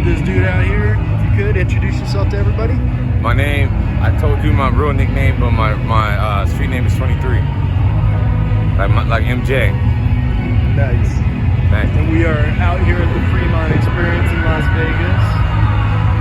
with this dude out here. If you could, introduce yourself to everybody. My name, I told you my real nickname, but my street name is 23. Like MJ. Nice. Thanks. And we are out here at the Fremont Experience in Las Vegas,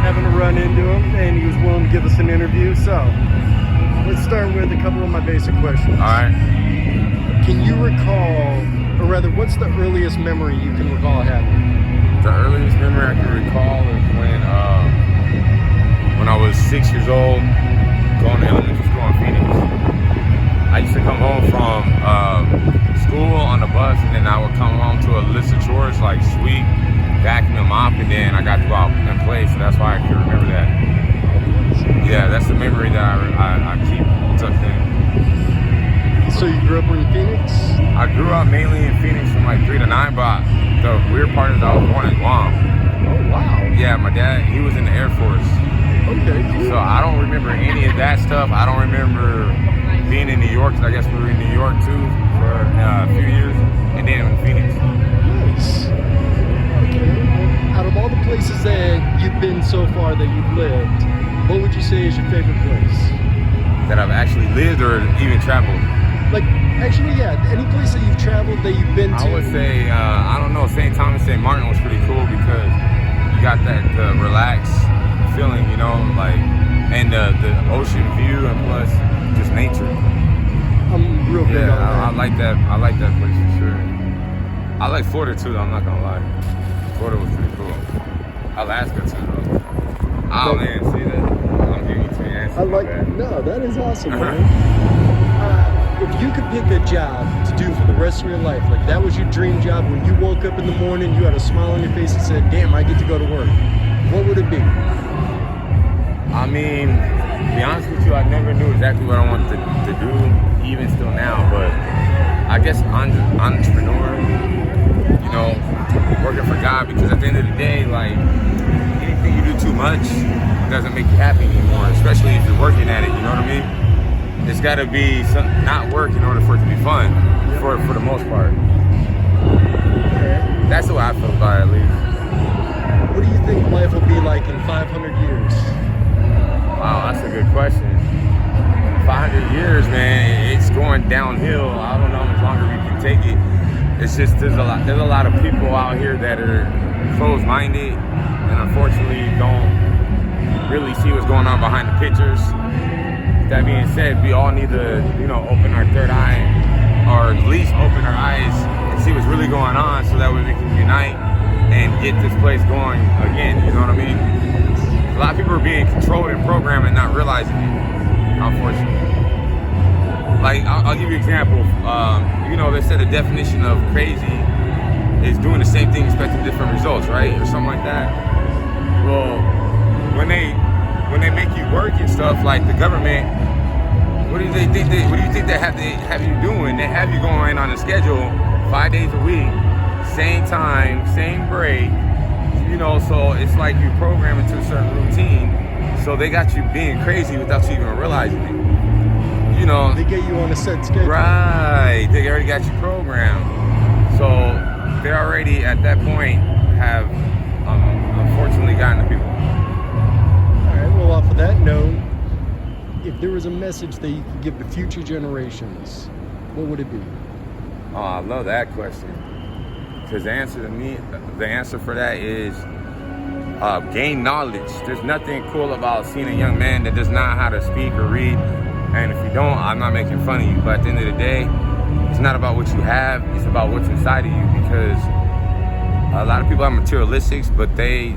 having a run into him, and he was willing to give us an interview. So, let's start with a couple of my basic questions. All right. Can you recall, or rather, what's the earliest memory you can recall having? The earliest memory I can recall is when I was 6 years old, going to elementary school in Phoenix. I used to come home from school on the bus, and then I would come home to a list of chores like sweep, vacuum, and mop, and then I got to go out and play, so that's why I can remember that. Yeah, that's the memory that I keep tucked in. So you grew up in Phoenix? I grew up mainly in Phoenix from like 3 to 9, but the weird part is I was born in Guam. Oh, wow. Yeah, my dad, he was in the Air Force. Okay, cool. So I don't remember any of that stuff. I don't remember being in New York, 'cause I guess we were in New York too for a few years, and then in Phoenix. Nice. Okay. Out of all the places that you've been so far that you've lived, what would you say is your favorite place? That I've actually lived or even traveled? Like, actually, yeah, any place that you've traveled that you've been to? I would say, I don't know, St. Thomas, St. Martin was pretty cool because you got that relaxed feeling, you know, like, and the ocean view, and plus just nature. I'm real big on that. I like that. I like that place for sure. I like Florida too, though, I'm not gonna lie. Florida was pretty cool. Alaska too, though. Oh man, see that? I'm giving you 2 answers. I like that. No, that is awesome, man. If you could pick a job to do for the rest of your life, like that was your dream job, when you woke up in the morning, you had a smile on your face and said, damn, I get to go to work, what would it be? I mean, to be honest with you, I never knew exactly what I wanted to do, even still now, but I guess entrepreneur, you know, working for God, because at the end of the day, like, anything you do too much doesn't make you happy anymore, especially if you're working at it, you know what I mean? It's got to be not work in order for it to be fun, for the most part. That's the way I feel about it, at least. What do you think life will be like in 500 years? Wow, that's a good question. 500 years, man, it's going downhill. I don't know how much longer we can take it. It's just there's a lot of people out here that are closed-minded and unfortunately don't really see what's going on behind the pictures. That being said, we all need to, you know, open our third eye, or at least open our eyes and see what's really going on, so that way we can unite and get this place going again. You know what I mean? A lot of people are being controlled and programmed and not realizing it, unfortunately. Like, I'll give you an example. You know, they said the definition of crazy is doing the same thing expecting different results, right? Or something like that. Well, when they make you work and stuff, like the government, what do you think they have you doing? They have you going on a schedule 5 days a week, same time, same break, you know, so it's like you program into a certain routine. So they got you being crazy without you even realizing it. You know, they get you on a set schedule. Right, they already got you programmed. So they already at that point have unfortunately gotten the people. Well, off of that note, if there was a message that you could give to future generations, what would it be? Oh, I love that question. Because the answer for that is gain knowledge. There's nothing cool about seeing a young man that does not know how to speak or read. And if you don't, I'm not making fun of you. But at the end of the day, it's not about what you have, it's about what's inside of you. Because a lot of people are materialistics, but they're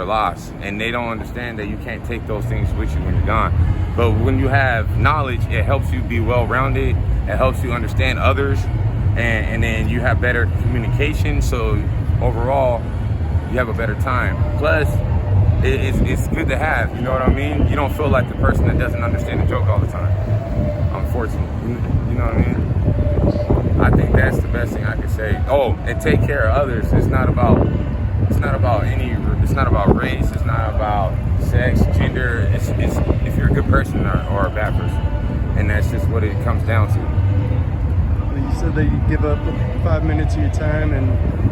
lost, and they don't understand that you can't take those things with you when you're gone. But when you have knowledge, it helps you be well-rounded, it helps you understand others, and then you have better communication, so overall you have a better time. Plus it's good to have, you know what I mean? You don't feel like the person that doesn't understand the joke all the time, unfortunately, you know what I mean? I think that's the best thing I could say. Oh, and take care of others. It's not about race, it's not about sex, gender. It's if you're a good person or a bad person, and that's just what it comes down to. You said that you give up 5 minutes of your time, and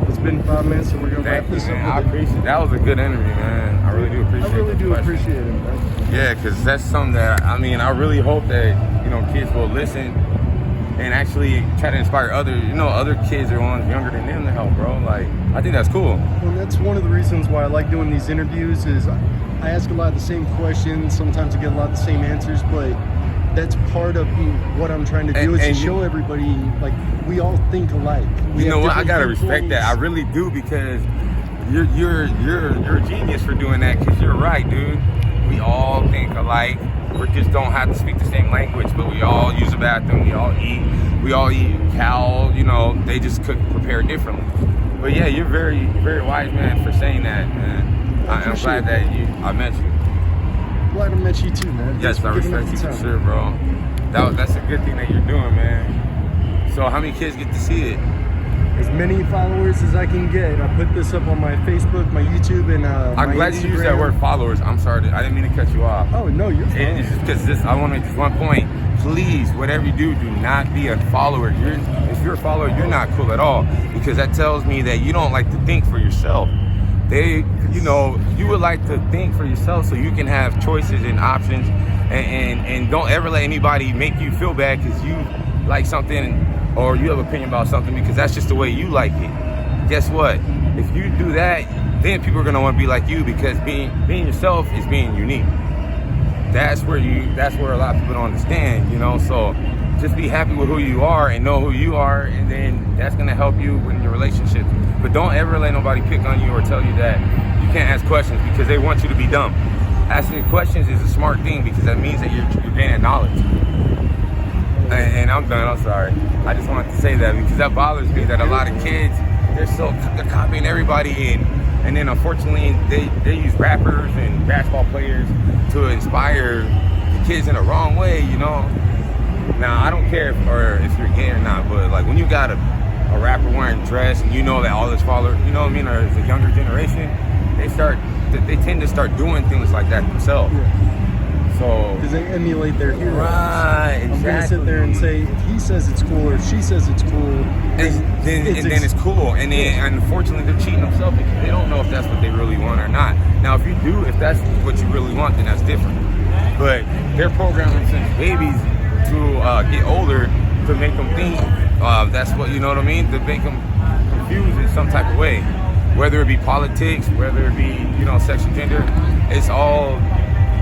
it's been 5 minutes, so we're gonna wrap Thank you, this man. up. I appreciate it. That was a good interview, man. I really do appreciate it. I really do appreciate it, man. Yeah, because that's something that, I mean, I really hope that, you know, kids will listen and actually try to inspire other kids or ones younger than them to help, bro. Like, I think that's cool. Well, that's one of the reasons why I like doing these interviews is I ask a lot of the same questions. Sometimes I get a lot of the same answers, but that's part of what I'm trying to do is to show everybody, like, we all think alike. You know what? I gotta respect that. I really do, because you're a genius for doing that. Because you're right, dude. We all think alike. We just don't have to speak the same language, but we all use a bathroom. We all eat cow. You know, they just prepare differently. But yeah, you're very, very wise man for saying that, man. I'm glad that I met you. Glad I met you too, man. Yes, I respect you for sure, bro. That's a good thing that you're doing, man. So how many kids get to see it? As many followers as I can get. I put this up on my Facebook, my YouTube, and I'm glad you used that word followers. I'm sorry, I didn't mean to cut you off. Oh no, you're fine. It's just because I want to make this one point. Please, whatever you do not be a follower. If you're a follower, you're not cool at all, because that tells me that you don't like to think for yourself. You would like to think for yourself so you can have choices and options, and don't ever let anybody make you feel bad because you like something or you have an opinion about something, because that's just the way you like it. Guess what? If you do that, then people are gonna want to be like you, because being yourself is being unique. That's where a lot of people don't understand, you know. So just be happy with who you are and know who you are, and then that's gonna help you in your relationship. But don't ever let nobody pick on you or tell you that you can't ask questions because they want you to be dumb. Asking questions is a smart thing, because that means that you're gaining knowledge. And I'm done, I'm sorry. I just wanted to say that because that bothers me, that a lot of kids, they're copying everybody, and then unfortunately they use rappers and basketball players to inspire the kids in the wrong way, you know. Now, I don't care if you're gay or not, but like when you got a rapper wearing dress and you know that all his followers, you know what I mean, or it's a younger generation, they tend to start doing things like that themselves. Yeah. So because they emulate their heroes. Right, exactly. I'm gonna sit there and say, if he says it's cool or if she says it's cool, then it's cool. And then unfortunately they're cheating themselves because they don't know if that's what they really want or not. Now if that's what you really want, then that's different. But they're programming since babies to get older to make them think that's what, you know what I mean, to make them confused in some type of way, whether it be politics, whether it be, you know, sex or gender. It's all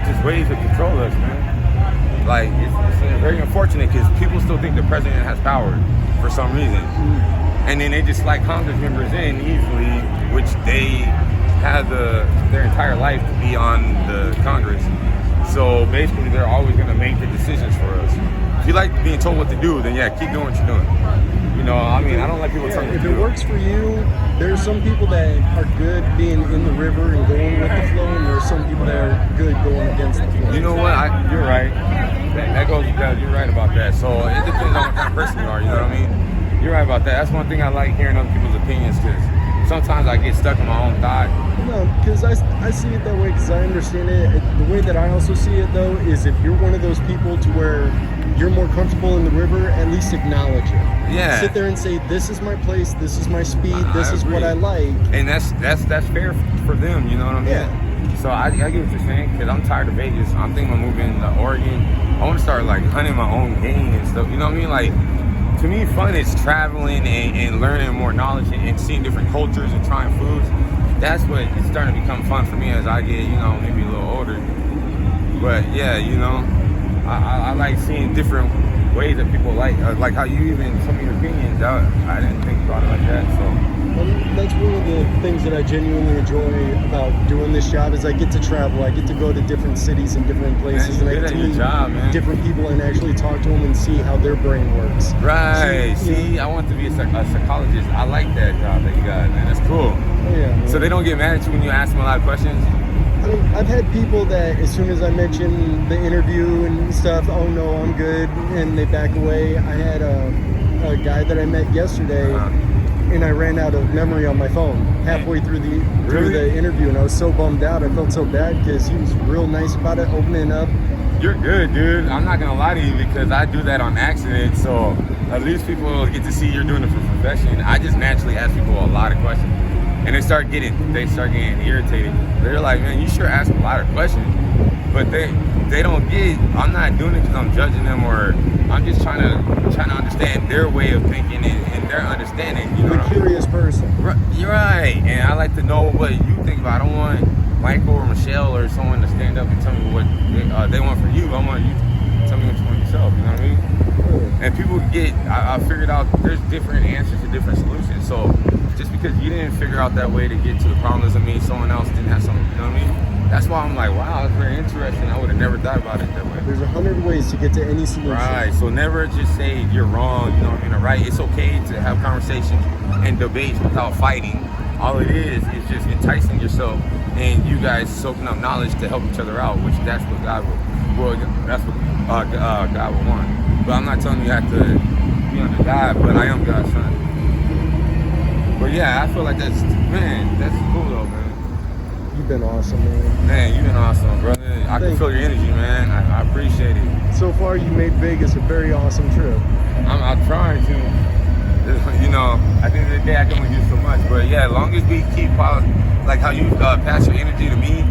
just ways to control us, man. Like, it's very unfortunate because people still think the president has power for some reason. And then they just like Congress members in easily, which they have their entire life to be on the Congress. So basically they're always gonna make the decisions for us. If you like being told what to do, then yeah, keep doing what you're doing. You know, I mean, I don't like people telling me if to it do. works for you, there's some people that are good being in the river and going with the flow, and there's some people that are good going against the flow. You know what? You're right. You're right about that. So it depends on what kind of person you are. You know what I mean? You're right about that. That's one thing I like, hearing other people's opinions, because sometimes I get stuck in my own thought. No, because I see it that way, because I understand it. The way that I also see it, though, is if you're one of those people to where you're more comfortable in the river, at least acknowledge it. Yeah. Sit there and say, this is my place, this is my speed, this is what I like. And that's fair for them, you know what I mean? Yeah. So I get what you're saying, because I'm tired of Vegas. I'm thinking of moving to Oregon. I want to start like hunting my own game and stuff, you know what I mean? Like, to me, fun is traveling and learning more knowledge and seeing different cultures and trying foods. That's what is starting to become fun for me as I get, you know, maybe a little older. But yeah, you know, I like seeing different ways that people like how you even, some of your opinions, I didn't think about it like that, so. That's one of the things that I genuinely enjoy about doing this job is I get to travel. I get to go to different cities and different places, man, and I get to meet different people and actually talk to them and see how their brain works. Right. See, I want to be a psychologist. I like that job that you got, man. That's cool. Oh, yeah, man. So they don't get mad at you when you ask them a lot of questions? I mean, I've had people that as soon as I mention the interview and stuff, oh no, I'm good, and they back away. I had a guy that I met yesterday, and I ran out of memory on my phone halfway through the interview, and I was so bummed out. I felt so bad because he was real nice about it, opening up. You're good, dude. I'm not gonna lie to you because I do that on accident. So at least people get to see you're doing it for profession. I just naturally ask people a lot of questions, and they start getting irritated. They're like, man, you sure ask a lot of questions, but they don't get. I'm not doing it because I'm judging them, or I'm just trying to understand their way of thinking and their understanding. You know, You're a curious person. You're right, and I like to know what you think about. I don't want Michael or Michelle or someone to stand up and tell me what they want for you. I want you to tell me what you want yourself. You know what I mean? And people I figured out there's different answers to different solutions. So just because you didn't figure out that way to get to the problem doesn't mean someone else didn't have something. You know what I mean? That's why I'm like, wow, that's very interesting. I would have never thought about it that way. There's 100 ways to get to any solution. Right. So never just say you're wrong. You know what I mean? Or right. It's okay to have conversations and debates without fighting. All it is just enticing yourself and you guys soaking up knowledge to help each other out, which that's what God would want. But I'm not telling you have to be under God, but I am God's son. But yeah, I feel like that's cool though, man. You've been awesome, man. Man, you've been awesome, brother. I can feel your energy, man. I appreciate it. So far, you made Vegas a very awesome trip. I'm trying to. You know, at the end of the day, I can only do so much. But yeah, as long as we keep like how you pass your energy to me,